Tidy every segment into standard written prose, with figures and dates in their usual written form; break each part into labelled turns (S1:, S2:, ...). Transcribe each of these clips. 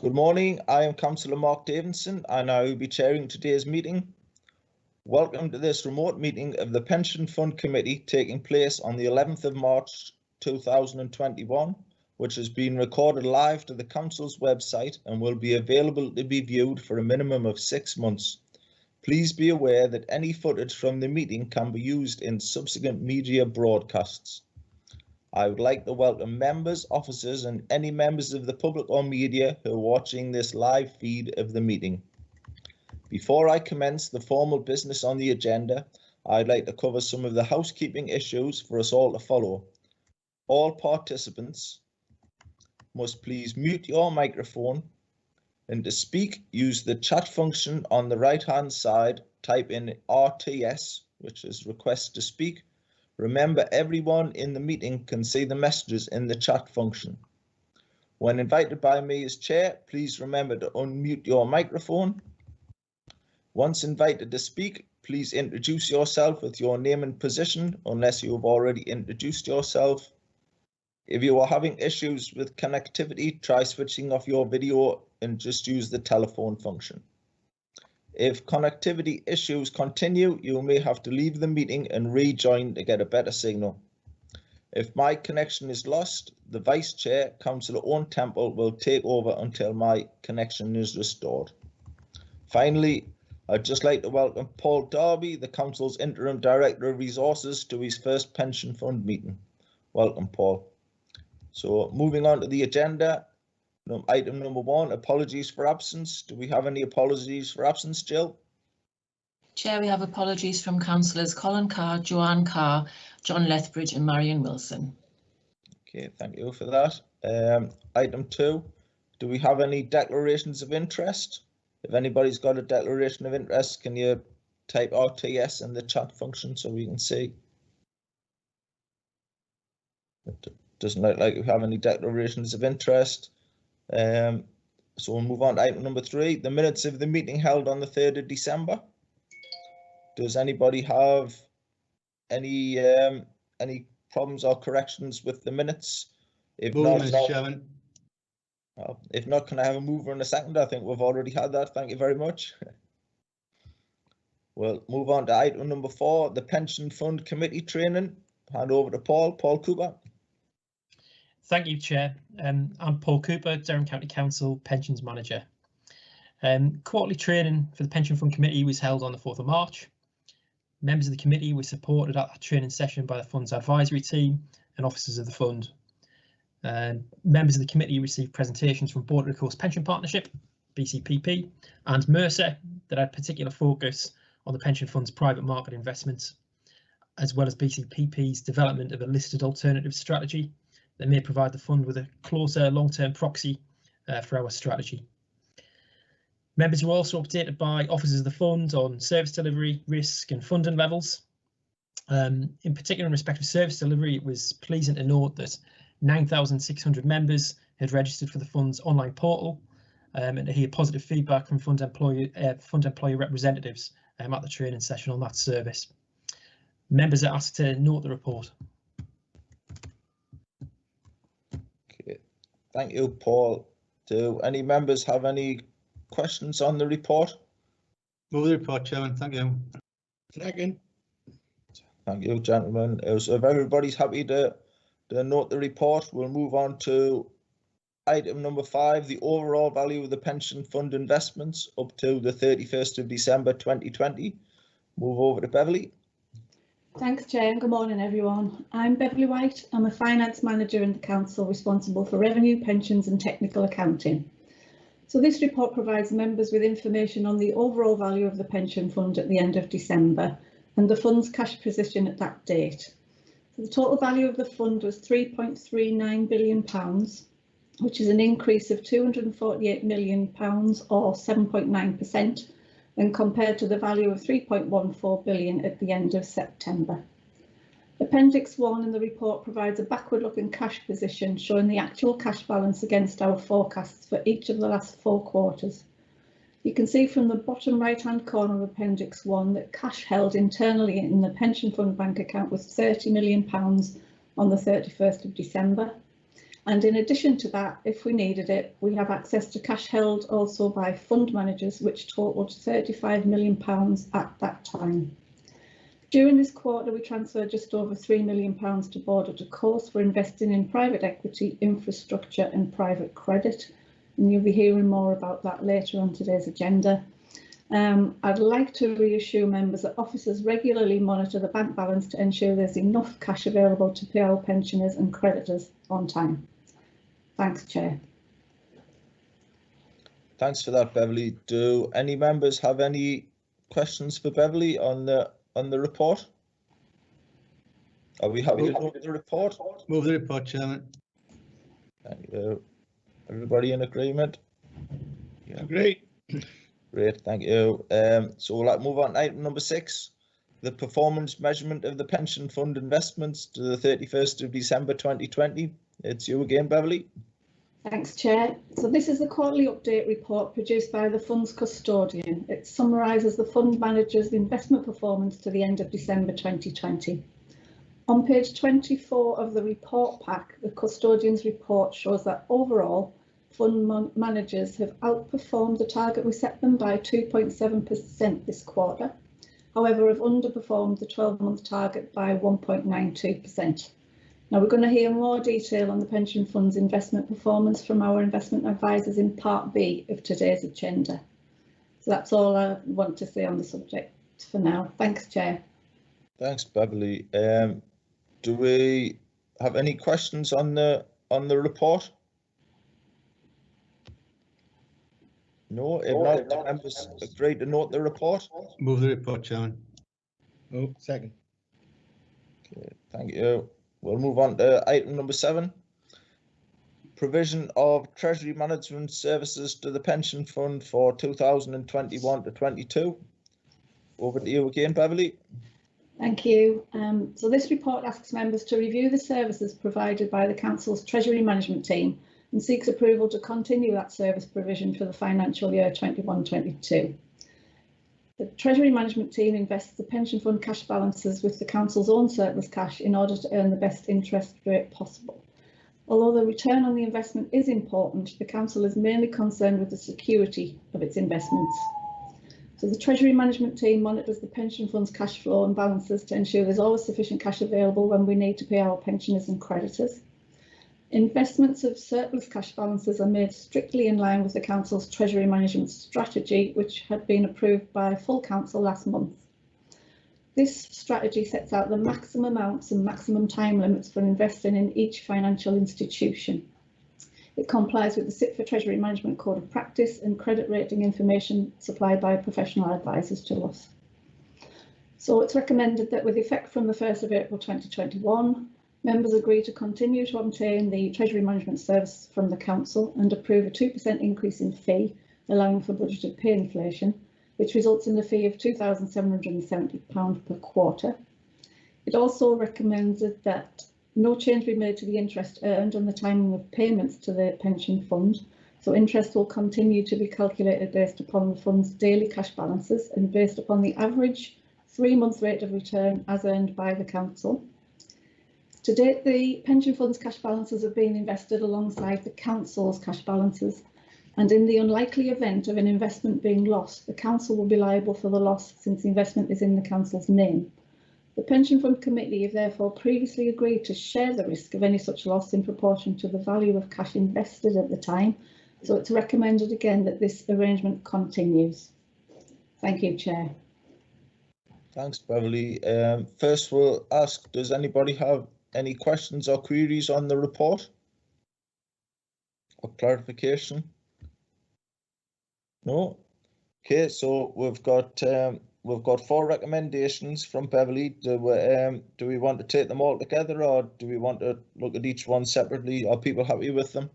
S1: Good morning, I am Councillor Mark Davidson and I will be chairing today's meeting. Welcome to this remote meeting of the Pension Fund Committee taking place on the 11th of March 2021, which has been recorded live to the Council's website and will be available to be viewed for a minimum of 6 months. Please be aware that any footage from the meeting can be used in subsequent media broadcasts. I would like to welcome members, officers and any members of the public or media who are watching this live feed of the meeting. Before I commence the formal business on the agenda, I'd like to cover some of the housekeeping issues for us all to follow. All participants must please mute your microphone, and to speak, use the chat function on the right-hand side, type in RTS, which is request to speak. Remember, everyone in the meeting can see the messages in the chat function. When invited by me as chair, please remember to unmute your microphone. Once invited to speak, please introduce yourself with your name and position, unless you have already introduced yourself. If you are having issues with connectivity, try switching off your video and just use the telephone function. If connectivity issues continue, you may have to leave the meeting and rejoin to get a better signal. If my connection is lost, the Vice Chair, Councillor Owen Temple, will take over until my connection is restored. Finally, I'd just like to welcome Paul Darby, the Council's Interim Director of Resources, to his first Pension Fund meeting. Welcome, Paul. So moving on to the agenda. Item number 1, apologies for absence. Do we have any apologies for absence, Jill?
S2: Chair, we have apologies from Councillors Colin Carr, Joanne Carr, John Lethbridge and Marion Wilson. Okay,
S1: thank you for that. Item 2, do we have any declarations of interest? If anybody's got a declaration of interest, can you type RTS in the chat function so we can see? It doesn't look like we have any declarations of interest. So we'll move on to item number 3, the minutes of the meeting held on the 3rd of December. Does anybody have any problems or corrections with the minutes? If not, can I have a mover and a second? I think we've already had that. Thank you very much. We'll move on to item number 4, the Pension Fund Committee training. Hand over to Paul Cooper.
S3: Thank you, Chair. I'm Paul Cooper, Durham County Council Pensions Manager. Quarterly training for the Pension Fund Committee was held on the 4th of March. Members of the committee were supported at that training session by the Fund's advisory team and officers of the Fund. Members of the committee received presentations from Border Recourse Pension Partnership, BCPP, and Mercer that had particular focus on the pension fund's private market investments, as well as BCPP's development of a listed alternative strategy that may provide the fund with a closer long-term proxy for our strategy. Members were also updated by officers of the fund on service delivery, risk and funding levels. In particular, in respect of service delivery, it was pleasing to note that 9,600 members had registered for the fund's online portal and to hear positive feedback from fund employee representatives at the training session on that service. Members are asked to note the report.
S1: Thank you, Paul. Do any members have any questions on the report?
S4: Move the report, Chairman. Thank you.
S5: Second.
S1: Thank you, gentlemen. So if everybody's happy to note the report, we'll move on to item number 5, the overall value of the pension fund investments up to the 31st of December 2020. Move over to Beverly.
S6: Thanks, Chair, and good morning, everyone. I'm Beverly White. I'm a finance manager in the council responsible for revenue, pensions and technical accounting. So this report provides members with information on the overall value of the pension fund at the end of December and the fund's cash position at that date. So the total value of the fund was £3.39 billion, which is an increase of £248 million or 7.9%. and compared to the value of £3.14 billion at the end of September. Appendix 1 in the report provides a backward-looking cash position showing the actual cash balance against our forecasts for each of the last 4 quarters. You can see from the bottom right-hand corner of Appendix 1 that cash held internally in the pension fund bank account was £30 million on the 31st of December, And in addition to that, if we needed it, we have access to cash held also by fund managers, which totaled £35 million at that time. During this quarter, we transferred just over £3 million to Border to Coast for investing in private equity, infrastructure and private credit. And you'll be hearing more about that later on today's agenda. I'd like to reassure members that officers regularly monitor the bank balance to ensure there's enough cash available to pay our pensioners and creditors on time. Thanks, Chair.
S1: Thanks for that, Beverly. Do any members have any questions for Beverly on the report? Are we happy to look at the report?
S4: Move the report, Chairman.
S1: Thank you. Everybody in agreement?
S4: Yeah. Great.
S1: Great, thank you. So we'll move on to item number 6, the performance measurement of the pension fund investments to the 31st of December 2020. It's you again, Beverly.
S6: Thanks, Chair. So this is the quarterly update report produced by the fund's custodian. It summarises the fund manager's investment performance to the end of December 2020. On page 24 of the report pack, the custodian's report shows that overall, fund managers have outperformed the target we set them by 2.7% this quarter. However, have underperformed the 12-month target by 1.92%. Now, we're going to hear more detail on the pension fund's investment performance from our investment advisors in Part B of today's agenda. So that's all I want to say on the subject for now. Thanks, Chair.
S1: Thanks, Beverly. Do we have any questions on the report? No, if not, the members agree to note the report.
S4: Move the report, Chairman.
S5: Oh, second.
S1: Okay, thank you. We'll move on to item number 7. Provision of Treasury management services to the pension fund for 2021 to 22. Over to you again, Beverly.
S6: Thank you. So this report asks members to review the services provided by the Council's Treasury Management Team and seeks approval to continue that service provision for the financial year 21-22. The Treasury Management Team invests the pension fund cash balances with the Council's own surplus cash in order to earn the best interest rate possible. Although the return on the investment is important, the Council is mainly concerned with the security of its investments. So the Treasury Management Team monitors the pension fund's cash flow and balances to ensure there's always sufficient cash available when we need to pay our pensioners and creditors. Investments of surplus cash balances are made strictly in line with the Council's Treasury Management Strategy, which had been approved by full Council last month. This strategy sets out the maximum amounts and maximum time limits for investing in each financial institution. It complies with the SIP for Treasury Management Code of Practice and credit rating information supplied by professional advisors to us. So it's recommended that with effect from the 1st of April 2021, members agree to continue to obtain the Treasury Management Service from the Council and approve a 2% increase in fee, allowing for budgeted pay inflation, which results in a fee of £2,770 per quarter. It also recommends that no change be made to the interest earned and the timing of payments to the pension fund. So interest will continue to be calculated based upon the fund's daily cash balances and based upon the average 3-month rate of return as earned by the Council. To date, the pension fund's cash balances have been invested alongside the Council's cash balances, and in the unlikely event of an investment being lost, the Council will be liable for the loss since the investment is in the Council's name. The Pension Fund Committee have therefore previously agreed to share the risk of any such loss in proportion to the value of cash invested at the time, so it's recommended again that this arrangement continues. Thank you, Chair.
S1: Thanks, Beverly. First, we'll ask, does anybody have any questions or queries on the report or clarification? No. Okay, so we've got 4 recommendations from Beverly. Do we want to take them all together, or do we want to look at each one separately? Are people happy with them?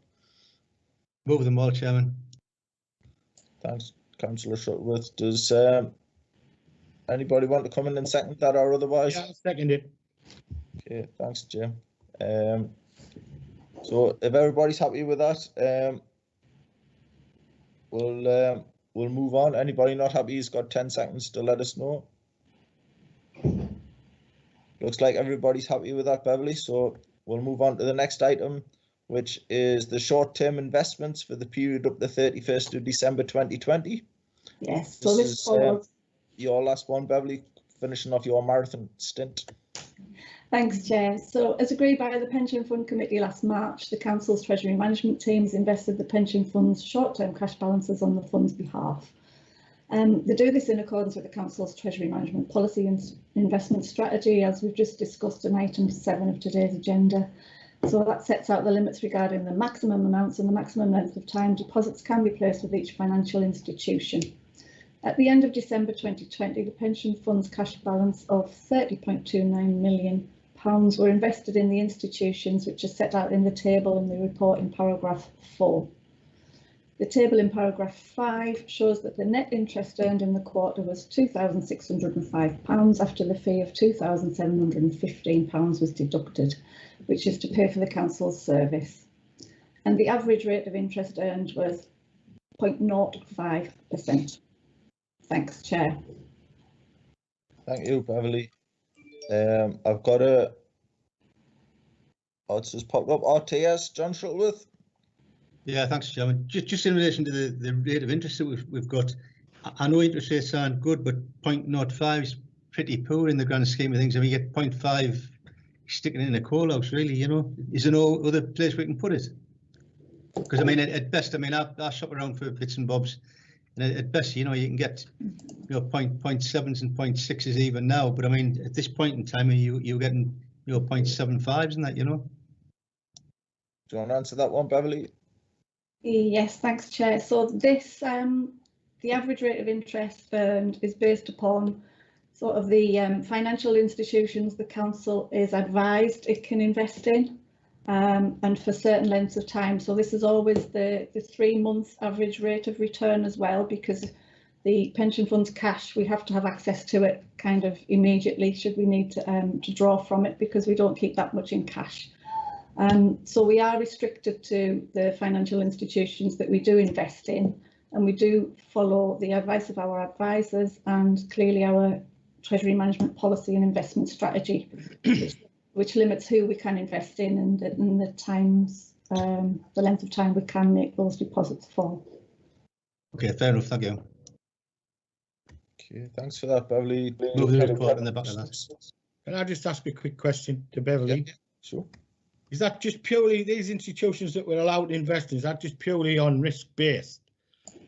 S4: Move them all, Chairman.
S1: Thanks, Councillor Shuttleworth. Does anybody want to come in and second that or otherwise?
S5: Yeah, second it.
S1: Okay, thanks, Jim. So if everybody's happy with that, we'll move on. Anybody not happy has got 10 seconds to let us know. Looks like everybody's happy with that, Beverly, so we'll move on to the next item, which is the short-term investments for the period up to 31st of December 2020.
S6: Yes, so this
S1: is
S6: follows.
S1: Your last one, Beverly, finishing off your marathon stint.
S6: Thanks, Chair. So, as agreed by the Pension Fund Committee last March, the Council's Treasury Management teams invested the pension fund's short-term cash balances on the fund's behalf. They do this in accordance with the Council's Treasury Management policy and investment strategy, as we've just discussed in item 7 of today's agenda. So that sets out the limits regarding the maximum amounts and the maximum length of time deposits can be placed with each financial institution. At the end of December 2020, the pension fund's cash balance of £30.29 million were invested in the institutions which are set out in the table in the report in paragraph 4. The table in paragraph 5 shows that the net interest earned in the quarter was £2,605 after the fee of £2,715 was deducted, which is to pay for the council's service. And the average rate of interest earned was 0.05%. Thanks, Chair.
S1: Thank you, Beverly. I've got a. Oh, it's just popped up. RTS, John Shuttleworth.
S4: Yeah, thanks, Chairman. Just in relation to the rate of interest that we've got, I know interest rates aren't good, but 0.05 is pretty poor in the grand scheme of things. And we get 0.5 sticking in a coal house, really, you know. Is there no other place we can put it? Because I mean, at best, I mean, I shop around for bits and bobs, and at best, you know, you can get, you know, 0.7s and 0.6s even now. But I mean, at this point in time, you're getting, you know, 0.75s and that, you know.
S1: Do you want to answer that one, Beverly?
S6: Yes, thanks, Chair. So this, the average rate of interest earned is based upon sort of the financial institutions the council is advised it can invest in, and for certain lengths of time. So this is always the 3 months average rate of return as well, because the pension fund's cash, we have to have access to it kind of immediately should we need to draw from it, because we don't keep that much in cash. So we are restricted to the financial institutions that we do invest in, and we do follow the advice of our advisors and clearly our Treasury Management policy and investment strategy, which limits who we can invest in and the times, the length of time we can make those deposits for.
S4: Okay, fair enough, thank you.
S1: Okay, thanks for that, Beverly.
S4: Move the report in the back of that.
S5: Can I just ask a quick question to Beverly?
S1: Yeah, sure.
S5: Is that just purely these institutions that were allowed to invest in? Is that just purely on risk based?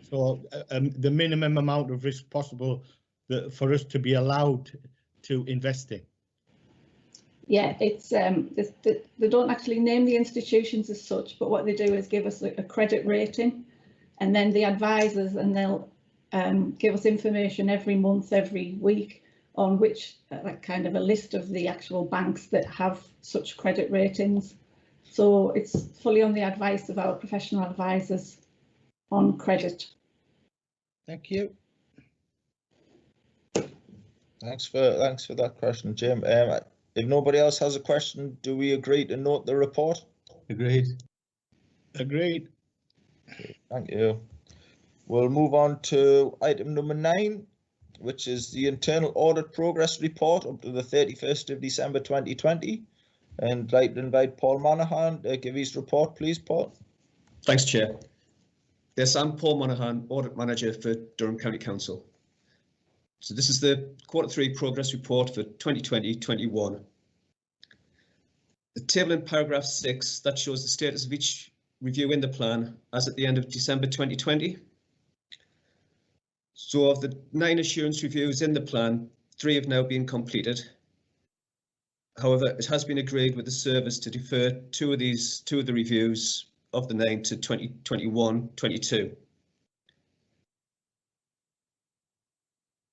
S5: So the minimum amount of risk possible that for us to be allowed to invest in?
S6: Yeah, it's they don't actually name the institutions as such, but what they do is give us a credit rating, and then the advisors, and they'll give us information every month, every week on which kind of a list of the actual banks that have such credit ratings. So it's fully on the advice of our professional advisors on credit.
S5: Thank you.
S1: Thanks for that question, Jim. If nobody else has a question, do we agree to note the report?
S4: Agreed.
S5: Agreed.
S1: Okay, thank you. We'll move on to item number 9, which is the internal audit progress report up to the 31st of December 2020. And I'd like to invite Paul Monaghan to give his report, please, Paul.
S7: Thanks, Chair. Yes, I'm Paul Monaghan, Audit Manager for Durham County Council. So this is the Q3 progress report for 2020-21. The table in paragraph 6, that shows the status of each review in the plan as at the end of December 2020. So of the 9 assurance reviews in the plan, 3 have now been completed. However, it has been agreed with the service to defer 2 of the reviews of the 9 to 2021-22.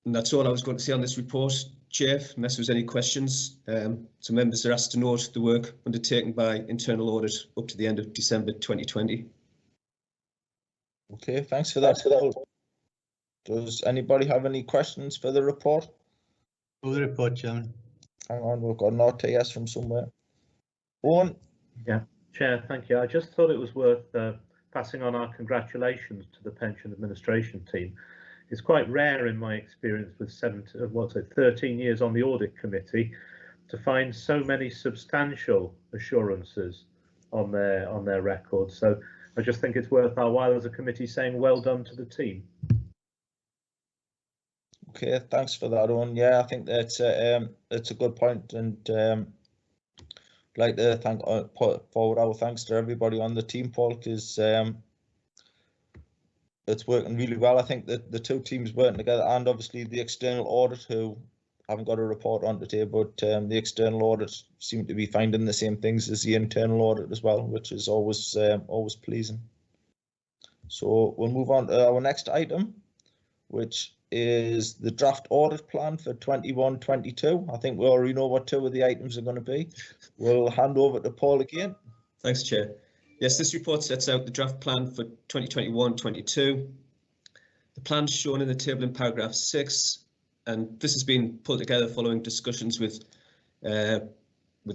S7: And that's all I was going to say on this report, Chair, unless there's any questions. So members are asked to note the work undertaken by internal audit up to the end of December 2020.
S1: Okay, thanks for that, Paul. Does anybody have any questions for the report?
S4: Move the report, Chairman.
S1: Hang on, we've got an RTS from somewhere. Owen?
S8: Yeah, Chair, thank you. I just thought it was worth passing on our congratulations to the pension administration team. It's quite rare in my experience with 13 years on the audit committee to find so many substantial assurances on their records. So I just think it's worth our while as a committee saying well done to the team.
S1: Okay, thanks for that, Owen. Yeah, I think that's a good point, and I'd like to put forward our thanks to everybody on the team, Paul, because it's working really well. I think that the two teams working together, and obviously the external audit, who haven't got a report on today, but the external audit seem to be finding the same things as the internal audit as well, which is always pleasing. So we'll move on to our next item, which is the draft audit plan for 21-22. I think we already know what two of the items are going to be. We'll hand over to Paul again.
S7: Thanks, Chair. Yes, this report sets out the draft plan for 2021-22. The plan shown in the table in paragraph 6, and this has been put together following discussions with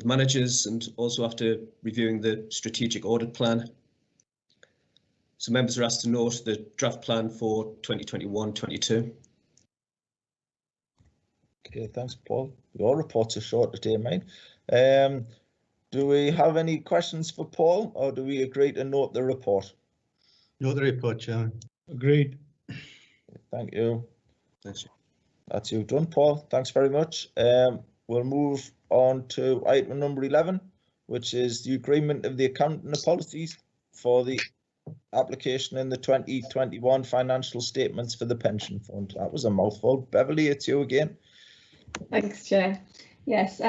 S7: managers and also after reviewing the strategic audit plan. So members are asked to note the draft plan for 2021-22.
S1: Okay, thanks, Paul. Your reports are short today, mate. Do we have any questions for Paul, or do we agree to note the report?
S4: Note the report, Chairman.
S5: Agreed.
S1: Thank you.
S7: Thanks.
S1: That's you done, Paul. Thanks very much. We'll move on to item number 11, which is the agreement of the accounting policies for the application in the 2021 financial statements for the pension fund. That was a mouthful. Beverly, it's you again.
S6: Thanks, Chair. Yes,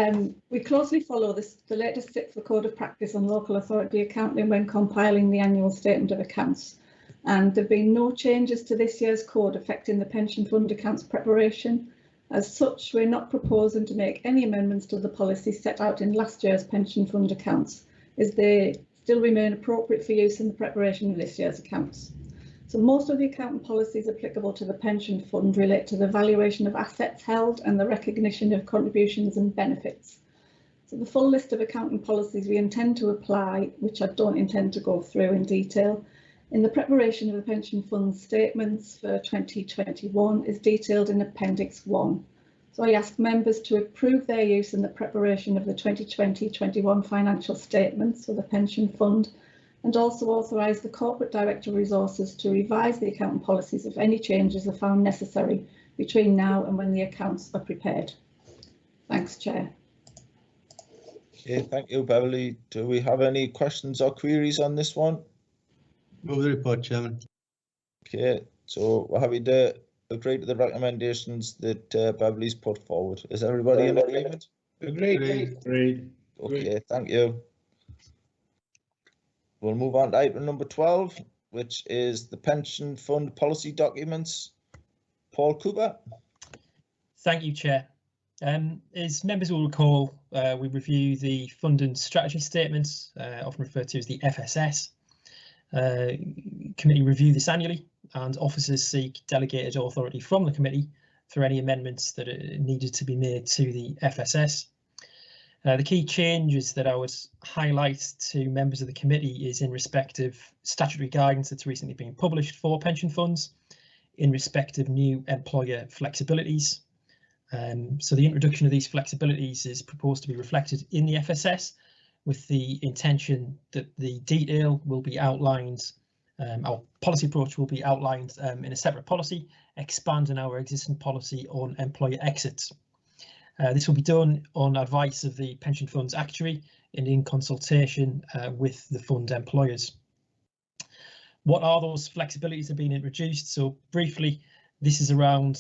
S6: we closely follow the latest 6th Code of Practice on local authority accounting when compiling the annual statement of accounts. And there have been no changes to this year's code affecting the pension fund accounts preparation. As such, we're not proposing to make any amendments to the policies set out in last year's pension fund accounts, as they still remain appropriate for use in the preparation of this year's accounts. So most of the accounting policies applicable to the pension fund relate to the valuation of assets held and the recognition of contributions and benefits. So the full list of accounting policies we intend to apply, which I don't intend to go through in detail, in the preparation of the pension fund statements for 2021 is detailed in Appendix 1. So I ask members to approve their use in the preparation of the 2020-21 financial statements for the pension fund, and also authorise the Corporate Director of Resources to revise the accounting policies if any changes are found necessary between now and when the accounts are prepared. Thanks, Chair.
S1: Okay, thank you, Beverly. Do we have any questions or queries on this one?
S4: Move the report, Chairman.
S1: Okay, so we're happy to agree to the recommendations that Beverly's put forward. Is everybody in agreement?
S5: Agreed. Agreed.
S1: Okay, thank you. We'll move on to item number 12, which is the pension fund policy documents. Paul Cooper.
S3: Thank you, Chair. As members will recall, we review the fund and strategy statements, often referred to as the FSS. Committee review this annually, and officers seek delegated authority from the committee for any amendments that are needed to be made to the FSS. The key changes that I would highlight to members of the committee is in respect of statutory guidance that's recently been published for pension funds, in respect of new employer flexibilities. So the introduction of these flexibilities is proposed to be reflected in the FSS, with the intention that the detail will be outlined, our policy approach will be outlined in a separate policy, expanding our existing policy on employer exits. This will be done on advice of the pension fund's actuary and in consultation with the fund employers. What are those flexibilities that are being introduced? So briefly, this is around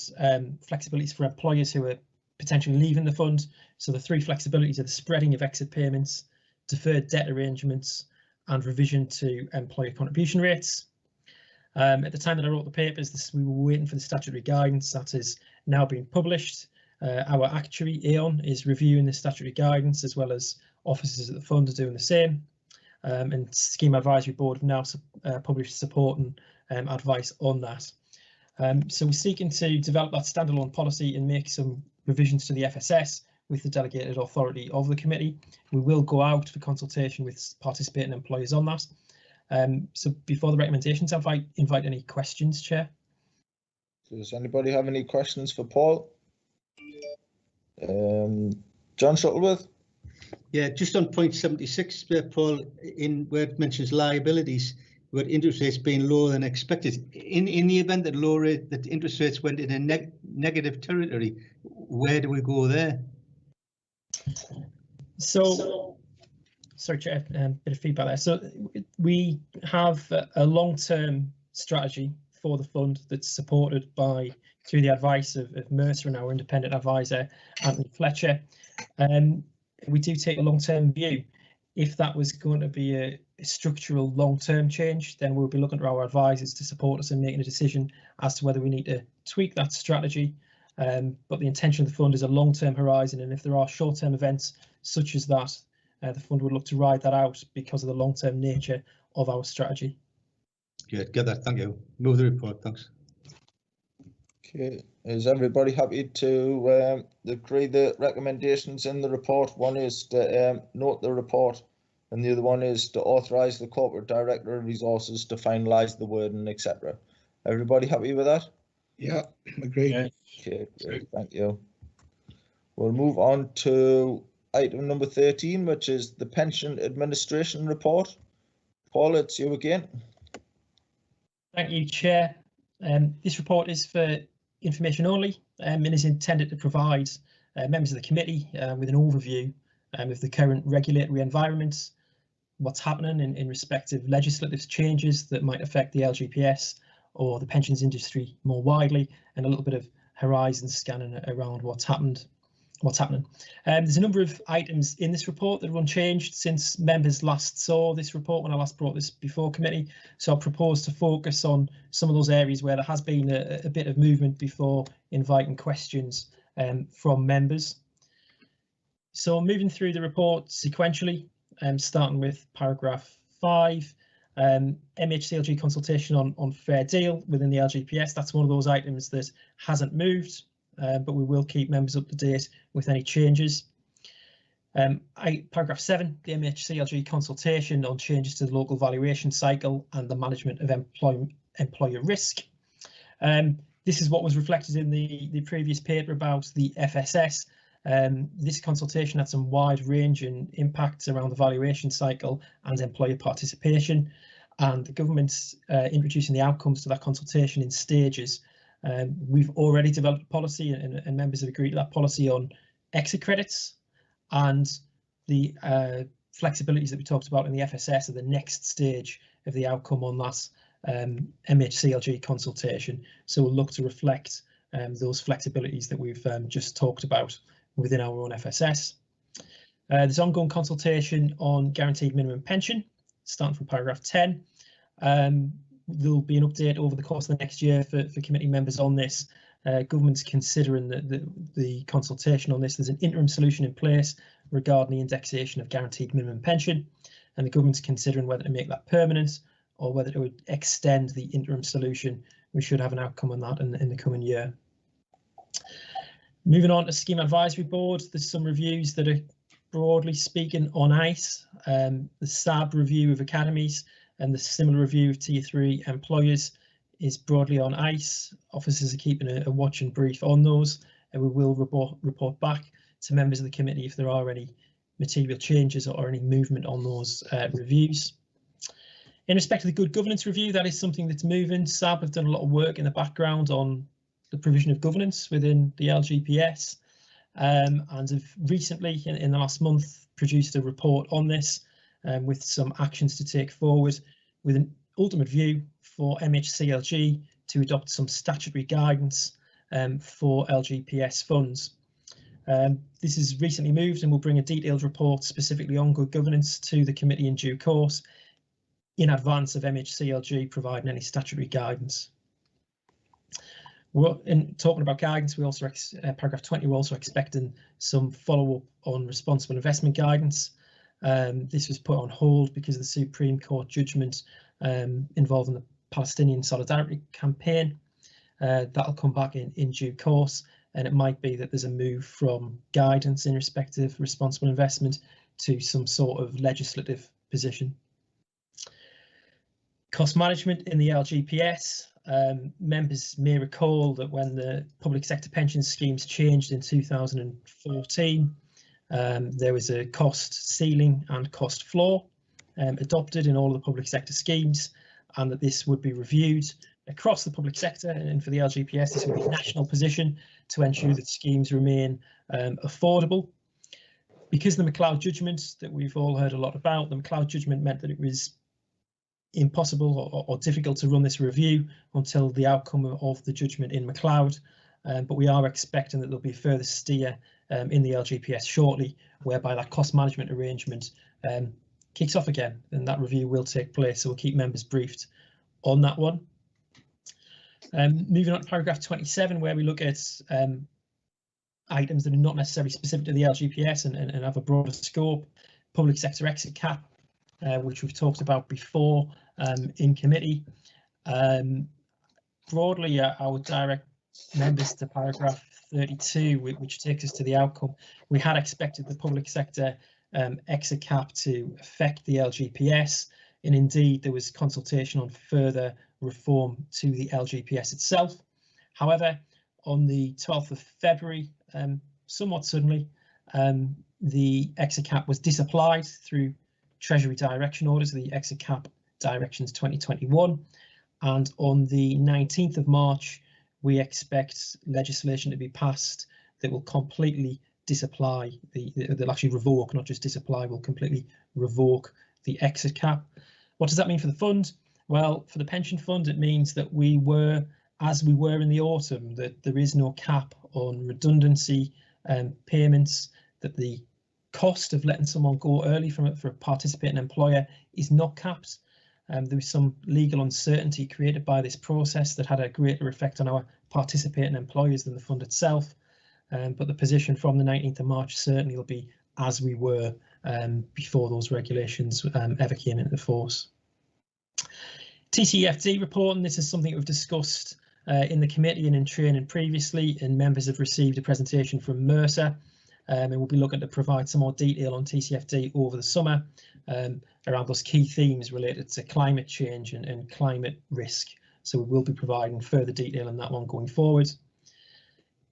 S3: flexibilities for employers who are potentially leaving the fund. So the three flexibilities are the spreading of exit payments, deferred debt arrangements, and revision to employer contribution rates. At the time that I wrote the papers, we were waiting for the statutory guidance that is now being published. Our actuary, Aon, is reviewing the statutory guidance, as well as officers at the fund are doing the same. And Scheme Advisory Board have now published support and advice on that. So we're seeking to develop that standalone policy and make some revisions to the FSS with the delegated authority of the committee. We will go out for consultation with participating employers on that. So before the recommendations, I invite any questions, Chair.
S1: Does anybody have any questions for Paul? John Shuttleworth.
S4: Yeah, just on point 76, Paul, in where it mentions liabilities, with interest rates being lower than expected. In the event that interest rates went in a negative territory, where do we go there?
S3: So sorry, Chair, bit of feedback there. So we have a long-term strategy for the fund that's supported by, through the advice of Mercer and our independent advisor, Anthony Fletcher. We do take a long-term view. If that was going to be a structural long-term change, then we'll be looking to our advisors to support us in making a decision as to whether we need to tweak that strategy. But the intention of the fund is a long-term horizon, and if there are short-term events such as that, the fund would look to ride that out because of the long-term nature of our strategy.
S4: Good, get that. Thank you. Move the report. Thanks.
S1: Okay, is everybody happy to agree the recommendations in the report? One is to note the report, and the other one is to authorise the Corporate Director of Resources to finalise the wording, etc. Everybody happy with that?
S5: Yeah, agree.
S1: Yeah. Okay, great, thank you. We'll move on to item number 13, which is the Pension Administration Report. Paul, it's you again.
S3: Thank you, Chair. This report is for information only and is intended to provide members of the committee with an overview of the current regulatory environment, what's happening in respect of legislative changes that might affect the LGPS or the pensions industry more widely, and a little bit of horizon scanning around what's happening. There's a number of items in this report that are unchanged since members last saw this report when I last brought this before committee. So I propose to focus on some of those areas where there has been a bit of movement before inviting questions from members. So moving through the report sequentially, starting with paragraph 5, MHCLG consultation on fair deal within the LGPS. That's one of those items that hasn't moved, but we will keep members up to date with any changes. Paragraph 7, the MHCLG consultation on changes to the local valuation cycle and the management of employer risk. This is what was reflected in the previous paper about the FSS. This consultation had some wide range and impacts around the valuation cycle and employer participation, and the government's introducing the outcomes to that consultation in stages. We've already developed a policy, and members have agreed to that policy on exit credits, and the flexibilities that we talked about in the FSS are the next stage of the outcome on that MHCLG consultation. So we'll look to reflect those flexibilities that we've just talked about within our own FSS. There's ongoing consultation on guaranteed minimum pension, starting from paragraph 10. There'll be an update over the course of the next year for committee members on this. Government's considering the consultation on this. There's an interim solution in place regarding the indexation of guaranteed minimum pension, and the government's considering whether to make that permanent or whether it would extend the interim solution. We should have an outcome on that in the coming year. Moving on to Scheme Advisory Board, there's some reviews that are broadly speaking on ice. The SAB review of academies and the similar review of Tier 3 employers is broadly on ice. Officers are keeping a watch and brief on those, and we will report back to members of the committee if there are any material changes or any movement on those reviews. In respect to the Good Governance Review, that is something that's moving. SAB have done a lot of work in the background on the provision of governance within the LGPS, and have recently, in the last month, produced a report on this with some actions to take forward, with an ultimate view for MHCLG to adopt some statutory guidance for LGPS funds. This is recently moved and will bring a detailed report specifically on good governance to the committee in due course, in advance of MHCLG providing any statutory guidance. In talking about guidance, we also paragraph 20, we're also expecting some follow-up on responsible investment guidance. This was put on hold because of the Supreme Court judgment involving the Palestinian Solidarity Campaign. That'll come back in due course, and it might be that there's a move from guidance in respect of responsible investment to some sort of legislative position. Cost management in the LGPS. Members may recall that when the public sector pension schemes changed in 2014, There was a cost ceiling and cost floor adopted in all of the public sector schemes, and that this would be reviewed across the public sector, and for the LGPS this would be a national position to ensure that schemes remain affordable. Because the McLeod judgment that we've all heard a lot about, the McLeod judgment meant that it was impossible or difficult to run this review until the outcome of the judgment in McLeod, but we are expecting that there'll be further steer in the LGPS shortly, whereby that cost management arrangement kicks off again, and that review will take place, so we'll keep members briefed on that one. Moving on to paragraph 27, where we look at items that are not necessarily specific to the LGPS and have a broader scope. Public sector exit cap, which we've talked about before in committee. Broadly, I would direct members to paragraph 32, which takes us to the outcome. We had expected the public sector exit cap to affect the LGPS, and indeed there was consultation on further reform to the LGPS itself. However, on the 12th of February, somewhat suddenly, the exit cap was disapplied through Treasury direction orders, the exit cap directions 2021, and on the 19th of March we expect legislation to be passed that will completely disapply they'll actually revoke, not just disapply, will completely revoke the exit cap. What does that mean for the fund? Well, for the pension fund, it means that we were, as we were in the autumn, that there is no cap on redundancy payments, that the cost of letting someone go early for a participating employer is not capped. There was some legal uncertainty created by this process that had a greater effect on our participating employers than the fund itself. But the position from the 19th of March certainly will be as we were before those regulations ever came into force. Ttfd report, and this is something we've discussed in the committee and in training previously, and members have received a presentation from Mercer, and we'll be looking to provide some more detail on TCFD over the summer around those key themes related to climate change and climate risk. So we will be providing further detail on that one going forward.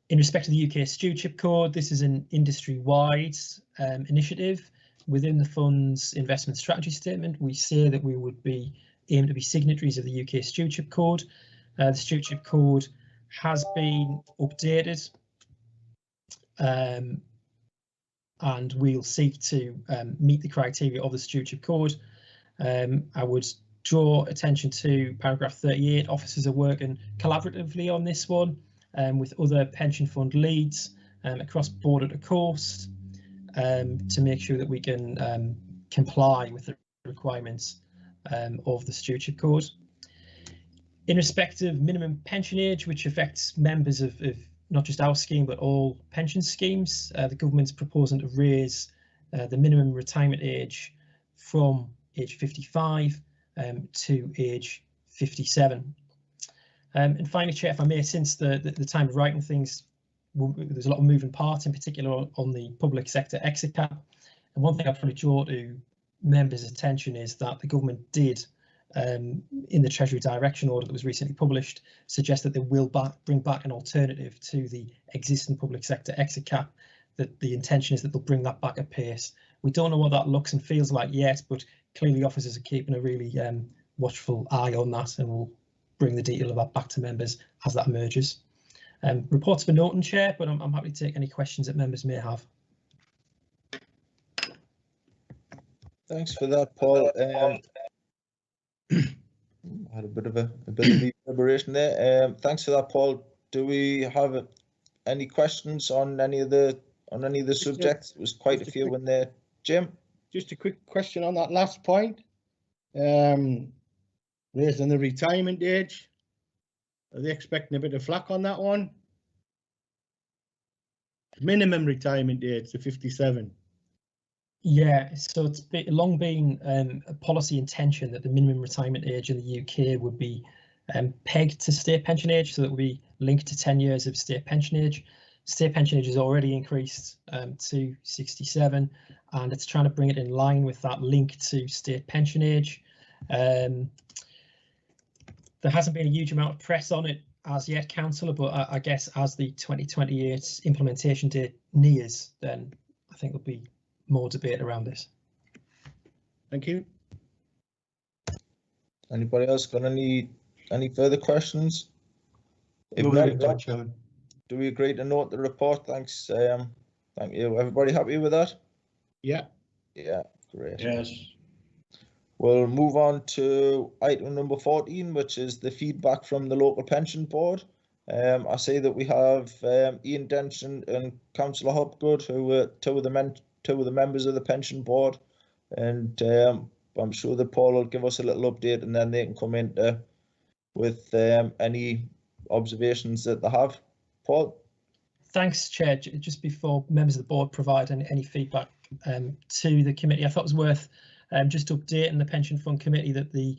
S3: In respect to the UK Stewardship Code, this is an industry-wide initiative. Within the fund's investment strategy statement, we say that we would be aim to be signatories of the UK Stewardship Code. The Stewardship Code has been updated, and we'll seek to meet the criteria of the Stewardship Code. I would draw attention to paragraph 38. Officers are working collaboratively on this one with other pension fund leads across border to coast to make sure that we can comply with the requirements of the Stewardship Code. In respect of minimum pension age, which affects members of not just our scheme but all pension schemes, the government's proposing to raise the minimum retirement age from age 55 to age 57. And finally, Chair, if I may, since the time of writing things, there's a lot of moving parts, in particular on the public sector exit cap. And one thing I'd probably draw to members' attention is that the government did, in the Treasury direction order that was recently published, suggest that they will bring back an alternative to the existing public sector exit cap, that the intention is that they'll bring that back at pace. We don't know what that looks and feels like yet, but clearly officers are keeping a really watchful eye on that, and we'll bring the detail of that back to members as that emerges. Reports for noting, Chair, but I'm happy to take any questions that members may have.
S1: Thanks for that, Paul. I had a bit of reverberation there. Thanks for that, Paul. Do we have any questions on any of the subjects? There was quite a few in there. Jim?
S5: Just a quick question on that last point. Raising the retirement age. Are they expecting a bit of flack on that one? Minimum retirement age to 57.
S3: Yeah, so it's long been a policy intention that the minimum retirement age in the UK would be pegged to state pension age, so that would be linked to 10 years of state pension age. State pension age has already increased to 67, and it's trying to bring it in line with that link to state pension age. There hasn't been a huge amount of press on it as yet, Councillor, but I guess as the 2028 implementation date nears, then I I think there'll be more debate around this.
S5: Thank you.
S1: Anybody else got any further questions? If
S4: Move
S1: not,
S4: it, Mr. Chairman.
S1: do we agree to note the report? Thanks. Thank you. Everybody happy with that?
S5: Yeah.
S1: Yeah, great.
S9: Yes.
S1: We'll move on to item number 14, which is the feedback from the local pension board. I see that we have Ian Denson and Councillor Hopgood, who were two of the members of the pension board, and I'm sure that Paul will give us a little update, and then they can come in with any observations that they have. Paul?
S3: Thanks, Chair. Just before members of the board provide any feedback to the committee, I thought it was worth just updating the Pension Fund Committee that the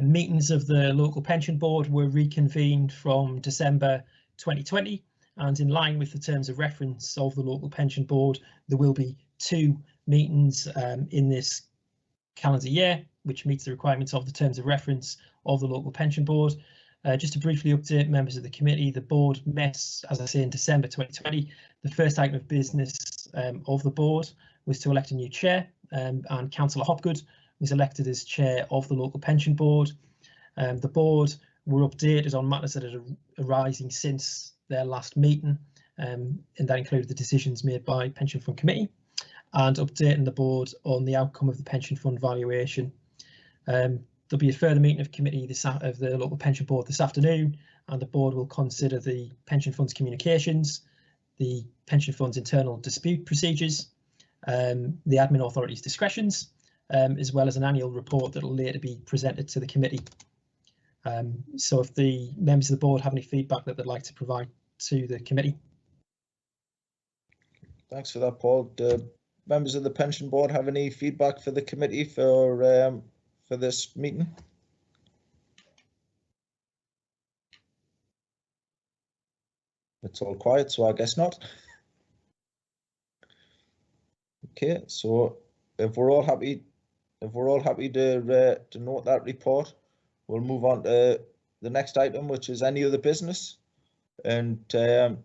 S3: meetings of the local pension board were reconvened from December 2020, and in line with the terms of reference of the local pension board, there will be 2 meetings in this calendar year, which meets the requirements of the terms of reference of the local pension board. Just to briefly update members of the committee, the board met, as I say, in December 2020. The first item of business of the board was to elect a new chair, and Councillor Hopgood was elected as chair of the local pension board. The board were updated on matters that are arising since their last meeting, and that included the decisions made by Pension Fund Committee and updating the board on the outcome of the pension fund valuation. There'll be a further meeting of committee of the local pension board this afternoon, and the board will consider the pension fund's communications, the pension fund's internal dispute procedures, the admin authority's discretions, as well as an annual report that will later be presented to the committee. So if the members of the board have any feedback that they'd like to provide to the committee.
S1: Thanks for that, Paul. Do members of the pension board have any feedback for the committee for this meeting? It's all quiet, so I guess not. Okay, so if we're all happy to note that report, we'll move on to the next item, which is any other business. And there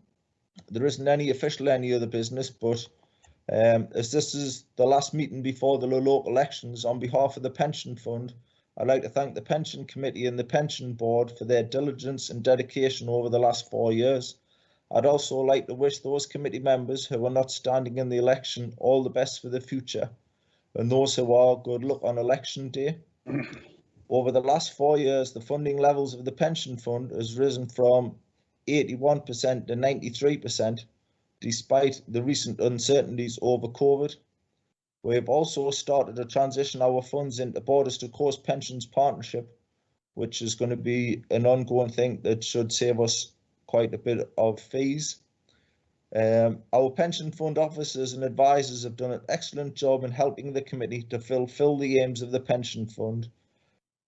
S1: isn't any official any other business, but as this is the last meeting before the local elections, on behalf of the pension fund, I'd like to thank the pension committee and the pension board for their diligence and dedication over the last 4 years. I'd also like to wish those committee members who are not standing in the election all the best for the future, and those who are, good luck on election day. Over the last 4 years, the funding levels of the pension fund has risen from 81% to 93%, despite the recent uncertainties over COVID. We have also started to transition our funds into Borders to Coast Pensions Partnership, which is going to be an ongoing thing that should save us quite a bit of fees. Our pension fund officers and advisors have done an excellent job in helping the committee to fulfil the aims of the pension fund.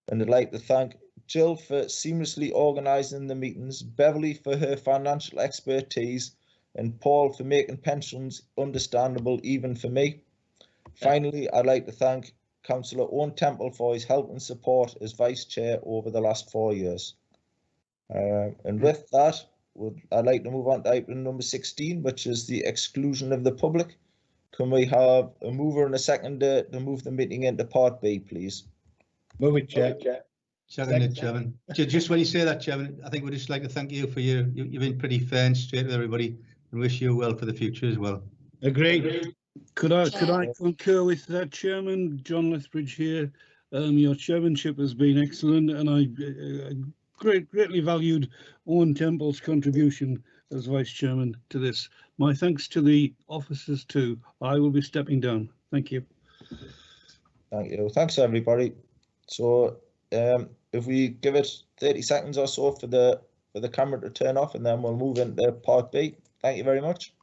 S1: And I'd like to thank Jill for seamlessly organising the meetings, Beverly for her financial expertise, and Paul for making pensions understandable even for me. Finally, I'd like to thank Councillor Owen Temple for his help and support as Vice Chair over the last 4 years. And with that, I'd like to move on to item number 16, which is the exclusion of the public. Can we have a mover and a seconder to move the meeting into Part B, please?
S5: Move it, Chair.
S4: Seconded, Chairman. Just when you say that, Chairman, I think we'd just like to thank you for you've been pretty fair and straight with everybody, and wish you well for the future as well.
S5: Agreed.
S9: Could I concur with that, Chairman? John Lethbridge here. Your chairmanship has been excellent, and I greatly valued Owen Temple's contribution as Vice Chairman to this. My thanks to the officers too. I will be stepping down. Thank you.
S1: Thank you. Thanks, everybody. So if we give it 30 seconds or so for the camera to turn off, and then we'll move into Part B. Thank you very much.